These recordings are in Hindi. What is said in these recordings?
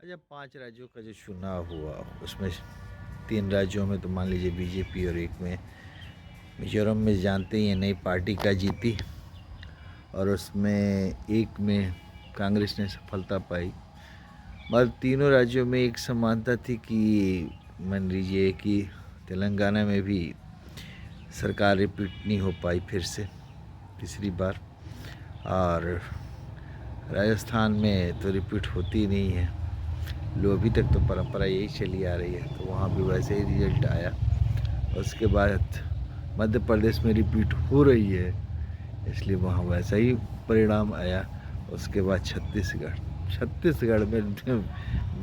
जब 5 राज्यों का जो चुनाव हुआ उसमें 3 राज्यों में तो मान लीजिए बीजेपी और एक में मिजोरम में जानते ही हैं नई पार्टी का जीती और उसमें एक में कांग्रेस ने सफलता पाई। मगर तीनों राज्यों में एक समानता थी कि मान लीजिए कि तेलंगाना में भी सरकार रिपीट नहीं हो पाई फिर से तीसरी बार, और राजस्थान में तो रिपीट होती नहीं है। लो अभी तक तो परंपरा यही चली आ रही है, तो वहाँ भी वैसे ही रिजल्ट आया। उसके बाद मध्य प्रदेश में रिपीट हो रही है, इसलिए वहाँ वैसा ही परिणाम आया। उसके बाद छत्तीसगढ़ में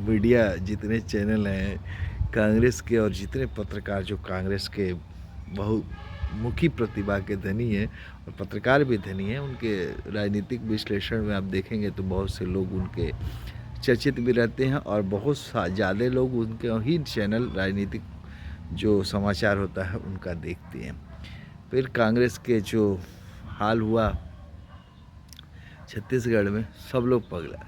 मीडिया जितने चैनल हैं कांग्रेस के और जितने पत्रकार जो कांग्रेस के बहुमुखी प्रतिभा के धनी हैं और पत्रकार भी धनी हैं, उनके राजनीतिक विश्लेषण में आप देखेंगे तो बहुत से लोग उनके चर्चित भी रहते हैं और बहुत ज़्यादा लोग उनके ही चैनल राजनीतिक जो समाचार होता है उनका देखते हैं। फिर कांग्रेस के जो हाल हुआ छत्तीसगढ़ में, सब लोग पगला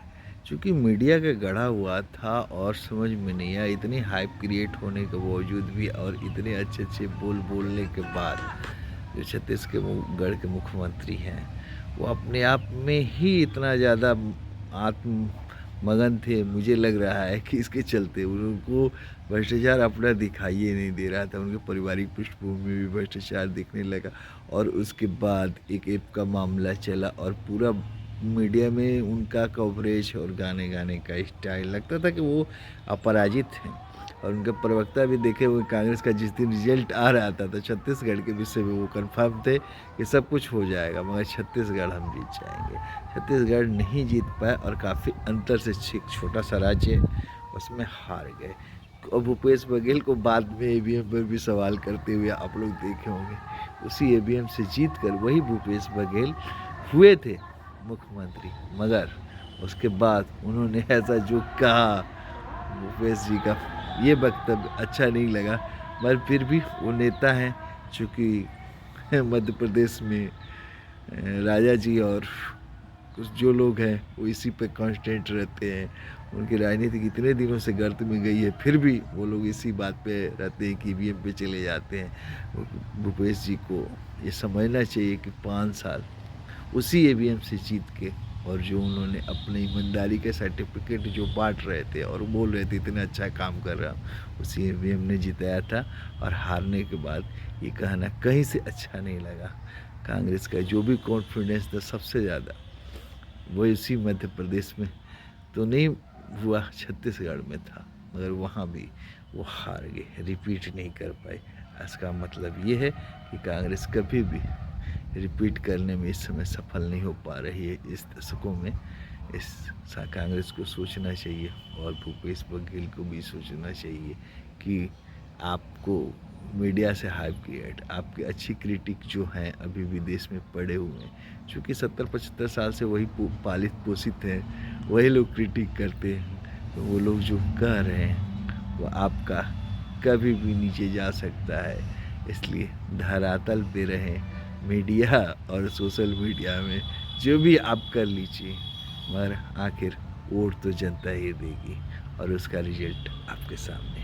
क्योंकि मीडिया का गढ़ा हुआ था और समझ में नहीं आया। इतनी हाइप क्रिएट होने के बावजूद भी और इतने अच्छे अच्छे बोलने के बाद जो छत्तीसगढ़ के मुख्यमंत्री हैं वो अपने आप में ही इतना ज़्यादा आत्म मगन थे, मुझे लग रहा है कि इसके चलते उनको भ्रष्टाचार अपना दिखाई नहीं दे रहा था। उनके पारिवारिक पृष्ठभूमि में भी भ्रष्टाचार दिखने लगा और उसके बाद एक ऐप का मामला चला और पूरा मीडिया में उनका कवरेज और गाने गाने का स्टाइल लगता था कि वो अपराजित हैं। और उनके प्रवक्ता भी देखे हुए कांग्रेस का जिस दिन रिजल्ट आ रहा था तो छत्तीसगढ़ के विषय में वो कन्फर्म थे कि सब कुछ हो जाएगा, मगर छत्तीसगढ़ हम जीत जाएंगे। छत्तीसगढ़ नहीं जीत पाए और काफ़ी अंतर से छोटा सा राज्य उसमें हार गए। और भूपेश बघेल को बाद में ईवीएम पर भी सवाल करते हुए आप लोग देखे होंगे। उसी ईवीएम से जीत कर वही भूपेश बघेल हुए थे मुख्यमंत्री, मगर उसके बाद उन्होंने ऐसा जो कहा भूपेश जी का ये वक्तव्य अच्छा नहीं लगा। मगर फिर भी वो नेता हैं, चूँकि मध्य प्रदेश में राजा जी और कुछ जो लोग हैं वो इसी पे कांस्टेंट रहते हैं। उनकी राजनीति इतने दिनों से गर्त में गई है, फिर भी वो लोग इसी बात पे रहते हैं कि ईवीएम पे चले जाते हैं। भूपेश जी को ये समझना चाहिए कि 5 साल उसी ईवीएम से जीत के और जो उन्होंने अपनी ईमानदारी के सर्टिफिकेट जो बांट रहे थे और बोल रहे थे इतना अच्छा काम कर रहा हूँ, उसी ईवीएम ने जिताया था। और हारने के बाद ये कहना कहीं से अच्छा नहीं लगा। कांग्रेस का जो भी कॉन्फिडेंस था सबसे ज़्यादा वो इसी मध्य प्रदेश में तो नहीं हुआ, छत्तीसगढ़ में था, मगर वहाँ भी वो हार गए, रिपीट नहीं कर पाए। इसका मतलब ये है कि कांग्रेस कभी भी रिपीट करने में इस समय सफल नहीं हो पा रही है। इस दशकों में इस कांग्रेस को सोचना चाहिए और भूपेश बघेल को भी सोचना चाहिए कि आपको मीडिया से हाइप क्रिएट, आपके अच्छी क्रिटिक जो हैं अभी भी देश में पड़े हुए हैं, चूँकि 70-75 साल से वही पालित पोषित हैं, वही लोग क्रिटिक करते हैं, तो वो लोग जो कह रहे हैं वो आपका कभी भी नीचे जा सकता है। इसलिए धरातल पे रहें, मीडिया और सोशल मीडिया में जो भी आप कर लीजिए, मगर आखिर वोट तो जनता ही देगी और उसका रिजल्ट आपके सामने।